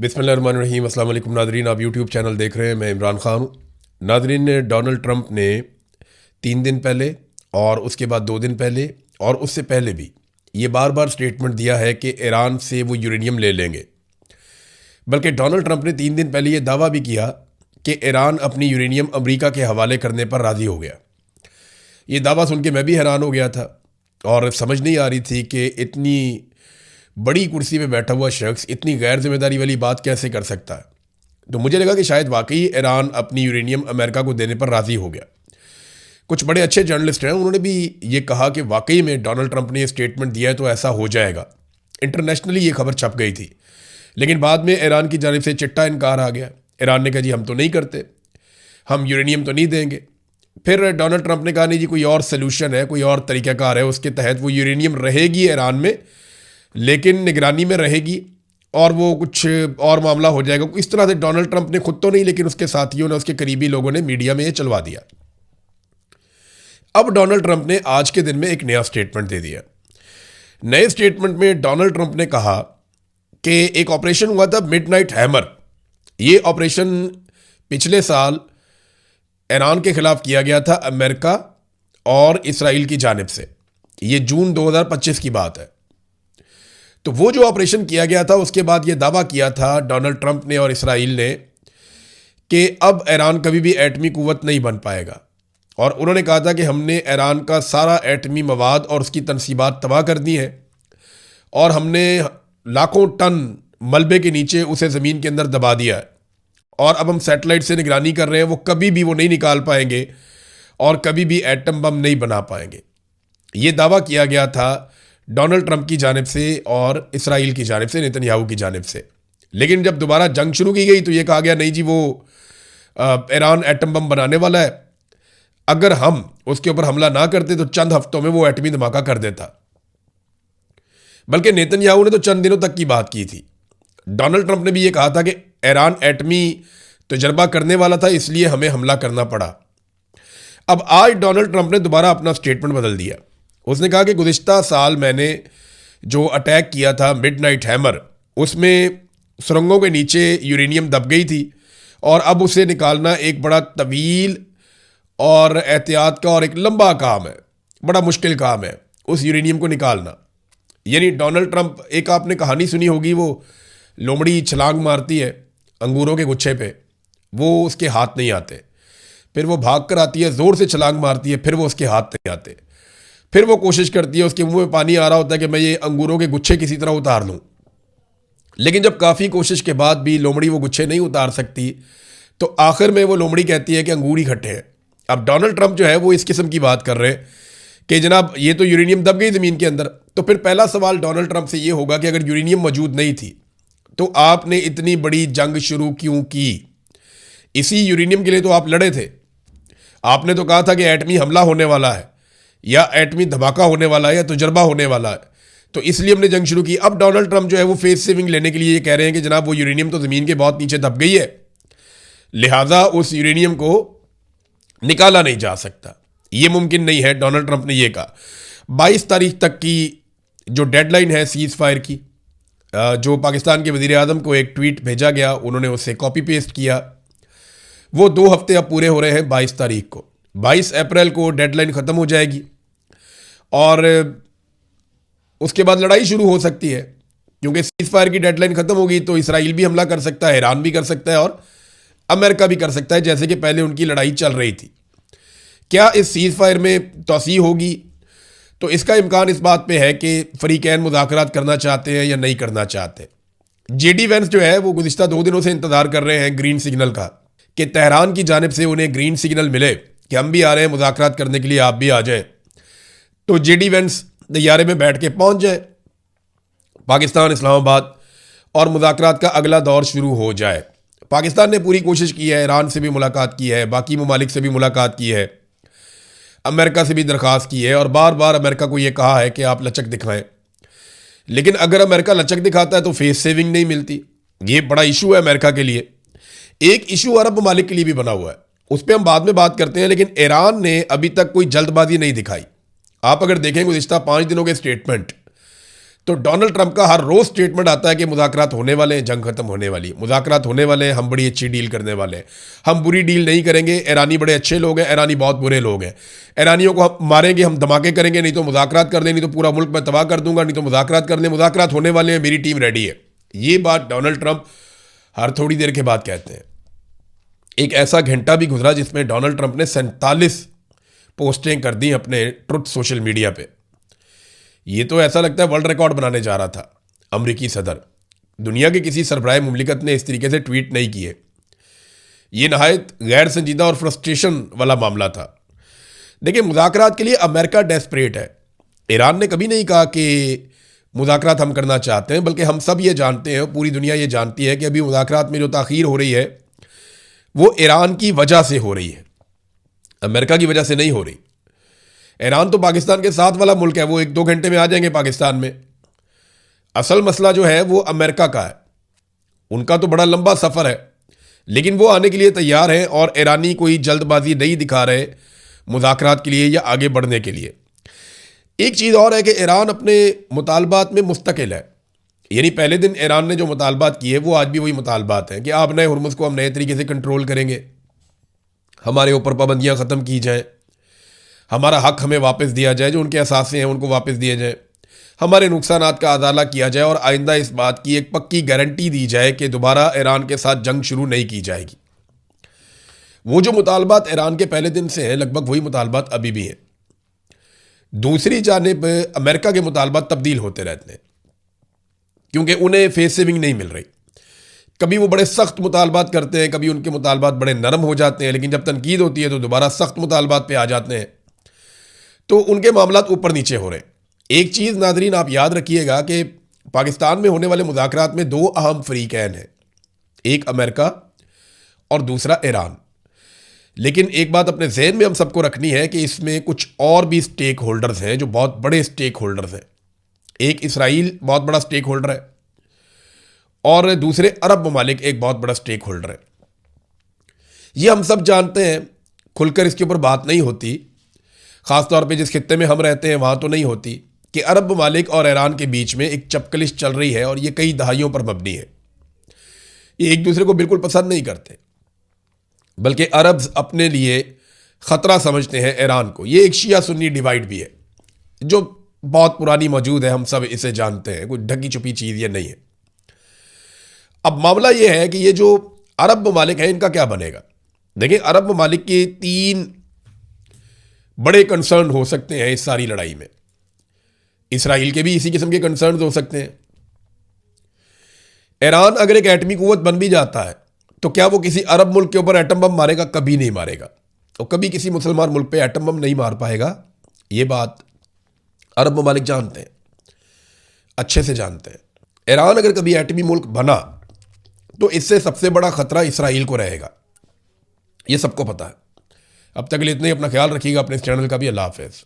बिस्मिल्लाहिर्रहमानिर्रहीम। अस्सलाम वालेकुम नादरीन, आप यूट्यूब चैनल देख रहे हैं। मैं इमरान ख़ान हूँ। नादरीन, डोनाल्ड ट्रंप ने 3 दिन पहले और उसके बाद 2 दिन पहले और उससे पहले भी ये बार बार स्टेटमेंट दिया है कि ईरान से वो यूरेनियम ले लेंगे। बल्कि डोनाल्ड ट्रंप ने 3 दिन पहले ये दावा भी किया कि ईरान अपनी यूरेनियम अमेरिका के हवाले करने पर राज़ी हो गया। ये दावा सुन के मैं भी हैरान हो गया था और समझ नहीं आ रही थी कि इतनी बड़ी कुर्सी पे बैठा हुआ शख्स इतनी गैर जिम्मेदारी वाली बात कैसे कर सकता है। तो मुझे लगा कि शायद वाकई ईरान अपनी यूरेनियम अमेरिका को देने पर राज़ी हो गया। कुछ बड़े अच्छे जर्नलिस्ट हैं, उन्होंने भी ये कहा कि वाकई में डोनाल्ड ट्रंप ने ये स्टेटमेंट दिया है तो ऐसा हो जाएगा। इंटरनेशनली ये खबर छप गई थी, लेकिन बाद में ईरान की जानिब से चिट्टा इनकार आ गया। ईरान ने कहा जी हम तो नहीं करते, हम यूरेनियम तो नहीं देंगे। फिर डोनाल्ड ट्रंप ने कहा नहीं जी, कोई और सोल्यूशन है, कोई और तरीक़ाकार है, उसके तहत वो यूरेनियम रहेगी ईरान में, लेकिन निगरानी में रहेगी और वो कुछ और मामला हो जाएगा। इस तरह से डोनाल्ड ट्रंप ने खुद तो नहीं, लेकिन उसके साथियों ने, उसके करीबी लोगों ने मीडिया में ये चलवा दिया। अब डोनाल्ड ट्रंप ने आज के दिन में एक नया स्टेटमेंट दे दिया। नए स्टेटमेंट में डोनाल्ड ट्रंप ने कहा कि एक ऑपरेशन हुआ था मिडनाइट हैमर। ये ऑपरेशन पिछले साल ईरान के खिलाफ किया गया था अमेरिका और इसराइल की जानिब से। ये जून 2025 की बात है। तो वो जो ऑपरेशन किया गया था, उसके बाद ये दावा किया था डोनाल्ड ट्रंप ने और इसराइल ने कि अब ईरान कभी भी एटमी कुव्वत नहीं बन पाएगा। और उन्होंने कहा था कि हमने ईरान का सारा एटमी मवाद और उसकी तनसीबात तबाह कर दी है और हमने लाखों टन मलबे के नीचे उसे ज़मीन के अंदर दबा दिया है और अब हम सैटेलाइट से निगरानी कर रहे हैं, वो कभी भी वो नहीं निकाल पाएंगे और कभी भी एटम बम नहीं बना पाएंगे। ये दावा किया गया था डोनाल्ड ट्रंप की जानिब से और इसराइल की जानिब से, नेतन्याहू की जानिब से। लेकिन जब दोबारा जंग शुरू की गई तो ये कहा गया नहीं जी, वो ईरान एटम बम बनाने वाला है, अगर हम उसके ऊपर हमला ना करते तो चंद हफ्तों में वो एटमी धमाका कर देता। बल्कि नेतन्याहू ने तो चंद दिनों तक की बात की थी। डोनाल्ड ट्रंप ने भी ये कहा था कि ईरान एटमी तजर्बा करने वाला था, इसलिए हमें हमला करना पड़ा। अब आज डोनाल्ड ट्रंप ने दोबारा अपना स्टेटमेंट बदल दिया। उसने कहा कि गुज़िश्ता साल मैंने जो अटैक किया था मिडनाइट हैमर, उसमें सुरंगों के नीचे यूरेनियम दब गई थी और अब उसे निकालना एक बड़ा तवील और एहतियात का और एक लंबा काम है, बड़ा मुश्किल काम है उस यूरेनियम को निकालना। यानी डोनाल्ड ट्रंप, एक आपने कहानी सुनी होगी, वो लोमड़ी छलांग मारती है अंगूरों के गुच्छे पे, वो उसके हाथ नहीं आते, फिर वो भाग कर आती है, ज़ोर से छलांग मारती है, फिर वो उसके हाथ नहीं आते, फिर वो कोशिश करती है, उसके मुंह में पानी आ रहा होता है कि मैं ये अंगूरों के गुच्छे किसी तरह उतार लूँ। लेकिन जब काफ़ी कोशिश के बाद भी लोमड़ी वो गुच्छे नहीं उतार सकती तो आखिर में वो लोमड़ी कहती है कि अंगूर ही खट्टे हैं। अब डोनाल्ड ट्रंप जो है वो इस किस्म की बात कर रहे हैं कि जनाब ये तो यूरेनियम दब गई ज़मीन के अंदर। तो फिर पहला सवाल डोनाल्ड ट्रंप से ये होगा कि अगर यूरेनियम मौजूद नहीं थी तो आपने इतनी बड़ी जंग शुरू क्यों की? इसी यूरेनियम के लिए तो आप लड़े थे। आपने तो कहा था कि एटमी हमला होने वाला है या एटमी धमाका होने वाला है या तजर्बा होने वाला है, तो इसलिए हमने जंग शुरू की। अब डोनाल्ड ट्रंप जो है वो फेस सेविंग लेने के लिए ये कह रहे हैं कि जनाब वो यूरेनियम तो ज़मीन के बहुत नीचे दब गई है, लिहाजा उस यूरेनियम को निकाला नहीं जा सकता, ये मुमकिन नहीं है। डोनाल्ड ट्रंप ने यह कहा। 22 तारीख तक की जो डेडलाइन है सीज़ फायर की, जो पाकिस्तान के वज़ीर आज़म को एक ट्वीट भेजा गया, उन्होंने उससे कॉपी पेस्ट किया। वो 2 हफ्ते अब पूरे हो रहे हैं। 22 तारीख को, 22 अप्रैल को डेडलाइन ख़त्म हो जाएगी और उसके बाद लड़ाई शुरू हो सकती है, क्योंकि सीज़ फायर की डेडलाइन ख़त्म होगी तो इसराइल भी हमला कर सकता है, ईरान भी कर सकता है और अमेरिका भी कर सकता है, जैसे कि पहले उनकी लड़ाई चल रही थी। क्या इस सीज़ फायर में तोसी होगी? तो इसका इम्कान इस बात पे है कि फ़रीक़ैन मुज़ाकरात करना चाहते हैं या नहीं करना चाहते। जेडी वेंस जो है वो गुज़िश्ता 2 दिनों से इंतज़ार कर रहे हैं ग्रीन सिग्नल का, कि तेहरान की जानिब से उन्हें ग्रीन सिग्नल मिले कि हम भी आ रहे हैं मुज़ाकरात करने के लिए, आप भी आ जाए। तो जेडी वेंस तैयारे में बैठ के पहुँच जाए पाकिस्तान, इस्लामाबाद, और मुज़ाकरात का अगला दौर शुरू हो जाए। पाकिस्तान ने पूरी कोशिश की है, ईरान से भी मुलाकात की है, बाकी ममालिक से भी मुलाकात की है, अमेरिका से भी दरख्वास्त की है और बार बार अमेरिका को ये कहा है कि आप लचक दिखाएं। लेकिन अगर अमेरिका लचक दिखाता है तो फेस सेविंग नहीं मिलती। ये बड़ा इशू है अमेरिका के लिए। एक इशू अरब ममालिक के लिए भी बना हुआ है, उस पर हम बाद में बात करते हैं। लेकिन ईरान ने अभी तक कोई जल्दबाजी नहीं दिखाई। आप अगर देखें गुज़िश्ता 5 दिनों के स्टेटमेंट, तो डोनाल्ड ट्रंप का हर रोज स्टेटमेंट आता है कि मुज़ाकरात होने वाले हैं, जंग खत्म होने वाली है, मुज़ाकरात होने वाले हैं, हम बड़ी अच्छी डील करने वाले हैं, हम बुरी डील नहीं करेंगे, ईरानी बड़े अच्छे लोग हैं, ईरानी बहुत बुरे लोग हैं, ईरानियों को हम मारेंगे, हम धमाके करेंगे, नहीं तो मुज़ाकरात कर दें, नहीं तो पूरा मुल्क मैं तबाह कर दूंगा, नहीं तो मुज़ाकरात कर लें, मुज़ाकरात होने वाले हैं, मेरी टीम रेडी है। ये बात डोनाल्ड ट्रंप हर थोड़ी देर के बाद कहते हैं। एक ऐसा घंटा भी गुजरा जिसमें डोनाल्ड ट्रंप ने 47 पोस्टें कर दी अपने ट्रुथ सोशल मीडिया पे। ये तो ऐसा लगता है वर्ल्ड रिकॉर्ड बनाने जा रहा था अमरीकी सदर। दुनिया के किसी सरबराह मुमलिकत ने इस तरीके से ट्वीट नहीं किए। ये नहायत गैर संजीदा और फ्रस्ट्रेशन वाला मामला था। देखिए, मुज़ाकरात के लिए अमेरिका डेस्परेट है। ईरान ने कभी नहीं कहा कि मुज़ाकरात हम करना चाहते हैं, बल्कि हम सब ये जानते हैं, पूरी दुनिया ये जानती है कि अभी मुज़ाकरात में जो ताख़ीर हो रही है वो ईरान की वजह से हो रही है, अमेरिका की वजह से नहीं हो रही। ईरान तो पाकिस्तान के साथ वाला मुल्क है, वो 1-2 घंटे में आ जाएंगे पाकिस्तान में। असल मसला जो है वो अमेरिका का है। उनका तो बड़ा लंबा सफ़र है, लेकिन वो आने के लिए तैयार हैं और ईरानी कोई जल्दबाजी नहीं दिखा रहे मुज़ाकरात के लिए या आगे बढ़ने के लिए। एक चीज़ और है कि ईरान अपने मुतालबात में मुस्तकिल है। यानी पहले दिन ईरान ने जो मुतालबात किए वो आज भी वही मुतालबात हैं कि आप नए हुर्मुज़ को हम नए तरीके से कंट्रोल करेंगे, हमारे ऊपर पाबंदियाँ ख़त्म की जाएँ, हमारा हक हमें वापस दिया जाए, जो उनके असासे हैं उनको वापस दिए जाए, हमारे नुकसानात का अदाला किया जाए और आइंदा इस बात की एक पक्की गारंटी दी जाए कि दोबारा ईरान के साथ जंग शुरू नहीं की जाएगी। वो जो मुतालबात ईरान के पहले दिन से हैं लगभग वही मुतालबात अभी भी हैं। दूसरी जानिब अमेरिका के मुतालबात तब्दील होते रहते हैं क्योंकि उन्हें फेस सेविंग नहीं मिल रही। कभी वो बड़े सख्त मुतालबात करते हैं, कभी उनके मुतालबात बड़े नरम हो जाते हैं, लेकिन जब तनकीद होती है तो दोबारा सख्त मुतालबात पे आ जाते हैं। तो उनके मामलात ऊपर नीचे हो रहे हैं। एक चीज़ नाज़रीन आप याद रखिएगा कि पाकिस्तान में होने वाले मुज़ाकरात में 2 अहम फ़रीक़ैन हैं, एक अमेरिका और दूसरा ईरान। लेकिन एक बात अपने जहन में हम सबको रखनी है कि इसमें कुछ और भी स्टेक होल्डर्स हैं जो बहुत बड़े स्टेक होल्डर्स हैं। एक इसराइल बहुत बड़ा स्टेक होल्डर है और दूसरे अरब ममालिक एक बहुत बड़ा स्टेक होल्डर है। ये हम सब जानते हैं, खुलकर इसके ऊपर बात नहीं होती, ख़ासतौर पे जिस खित्ते में हम रहते हैं वहाँ तो नहीं होती, कि अरब ममालिक और ईरान के बीच में एक चपकलिश चल रही है और ये कई दहाइयों पर मबनी है। ये एक दूसरे को बिल्कुल पसंद नहीं करते, बल्कि अरब्स अपने लिए ख़तरा समझते हैं ईरान को। ये एक शिया सुन्नी डिवाइड भी है जो बहुत पुरानी मौजूद है, हम सब इसे जानते हैं, कोई ढकी छुपी चीज़ ये नहीं है। अब मामला ये है कि ये जो अरब ममालिक हैं इनका क्या बनेगा। देखिए, अरब ममालिक के 3 बड़े कंसर्न हो सकते हैं इस सारी लड़ाई में। इसराइल के भी इसी किस्म के कंसर्न हो सकते हैं। ईरान अगर एक एटमी कुव्वत बन भी जाता है तो क्या वो किसी अरब मुल्क के ऊपर एटम बम मारेगा? कभी नहीं मारेगा। और कभी किसी मुसलमान मुल्क पे एटम बम नहीं मार पाएगा। ये बात अरब ममालिक जानते हैं, अच्छे से जानते हैं। ईरान अगर कभी एटमी मुल्क बना तो इससे सबसे बड़ा खतरा इसराइल को रहेगा, ये सबको पता है। अब तक के लिए इतना ही। अपना ख्याल रखिएगा, अपने इस चैनल का भी। अल्लाह हाफ़िज़।